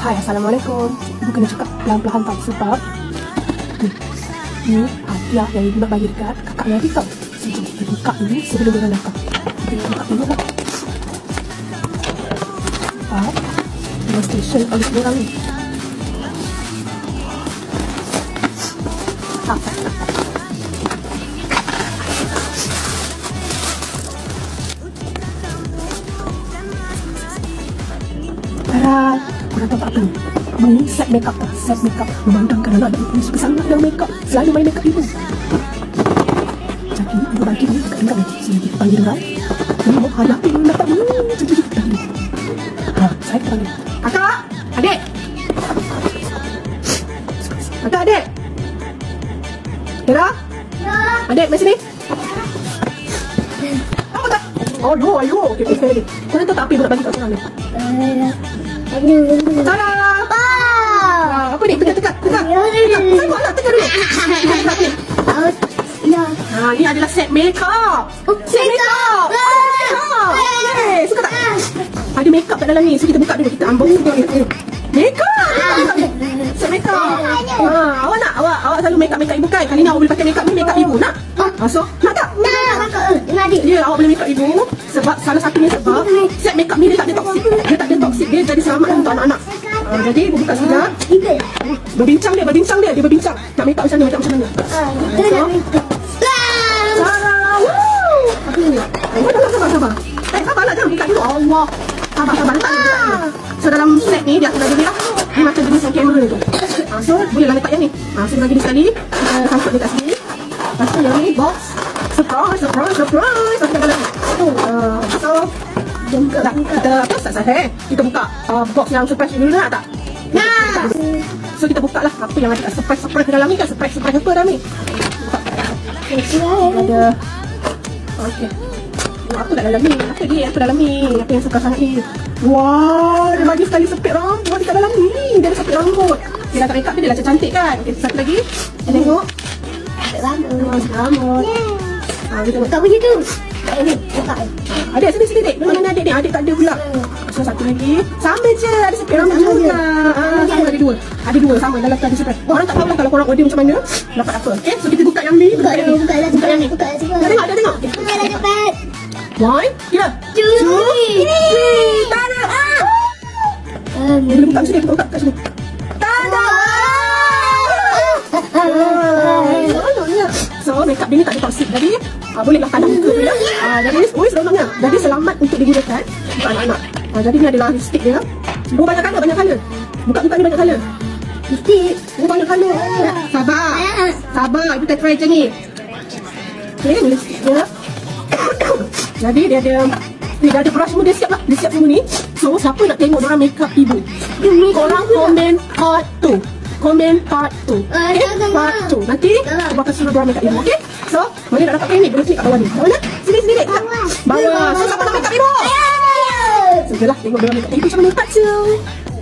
Hai, Assalamualaikum. Ibu kena cakap pelan-pelan tau sebab ni hadiah yang ibu nak bagi dekat kakak Nabi tau. Jadi kita buka dulu sebelum dia datang. Kita buka dulu lah. Sebab demonstration oleh semua orang ni. Tara, korang tahu tak apa ni? Ini set makeup tau, set makeup. Memandangkan anak ibu suka sangat dengan makeup. Selalu main makeup ibu. Jadi ibu bagi ni dekat tingkat nanti. Sini kita panggil orang. Ini mau hadapi yang dapat ni. Jadi kita panggil. Saya kita panggil. Kakak! Adik! Kakak, adik! Tara? Adik, mari sini. Apa tak? Oh, ayo. Okey, sekali lagi. Korang tahu tak apa ibu nak bagi kat korang ni? Tara! Apa ni? Tegak. Saya buatlah, tegak dulu. Ni adalah set makeup. Set makeup. Suka tak? Ada makeup kat dalam ni. So kita buka dulu. Kita unboxing dulu. Makeup. Set makeup. Awak nak? Awak selalu makeup ibu kan? Kali ni awak boleh pakai makeup ni, makeup ibu. Nak? So, nak tak? Nak. Ya, awak boleh makeup ibu. Sebab salah satunya sebab set makeup ni dia tak ada toksik. Dia jadi selamat untuk anak-anak. Jadi ibu buka sekejap. Berbincang dia. Dia berbincang. Nak makeup macam mana? Sarah. Apa ni? Sabar. Sabarlah, jangan makeup dulu. Allah. Sabar. So dalam set ni dia akan ada ni lah. Ni macam jenis yang kamera ni tu. So bolehlah letak yang ni. So bagi dia sekali. Kita sangkut dekat sini. Lepas tu yang ni box. Surprise. So kita dalam so kita apa sah kita buka box yang surprise dulu nak tak? Nah. So kita buka lah apa yang ada surprise dalam ni kan, surprise apa dalam ni? Ada. Okey. Apa kat dalam ni? Apa dalam ni? Apa yang suka sangat ni? Wah, dia bagi sekali sepit rambut dekat dalam ni. Dia ada sepit rambut. Dia dah makeup dia dah cantik kan? Okey, satu lagi. Kita tengok. Rambut. Kita buka begitu. Adik sini dek. Mana adik ni? Adik tak ada pula. So satu lagi. Sama je. Ada sepit rambut juga. Sama ada dua. Ada dua sama dalam tu ada sepit. Orang tak tahu lah kalau korang order macam mana dapat apa. Okay, so kita buka yang ni. Buka yang ni. Dah tengok. Buka dah cepat. 1, 2, 3. Tada. Boleh buka sini. Kita buka kat sini. Tada. So makeup dia ni tak ada toksik. Jadi bolehlah tanam muka tu ya. Jadi seronoknya. Jadi selamat untuk digunakan untuk anak-anak. Jadi ni adalah lipstick dia. Banyak colour. Buka ni banyak colour. Lipstick. Banyak colour. Sabar. Ibu try macam ni. Okay, ni lipstick dia. Jadi dia ada brush semua. Dia siap lah. Dia siap semua ni. So siapa nak tengok orang makeup ibu, korang komen part 2. Komen part 2. Okay, part 2. Nanti aku akan suruh diorang makeup ibu. Okay, so mana nak dapat ni? Boleh klik kat bawah ni. Mana? Sini dek. Bawah. So siapa nak makeup ibu? Sudahlah, tengok diorang makeup ibu macam mana part 2.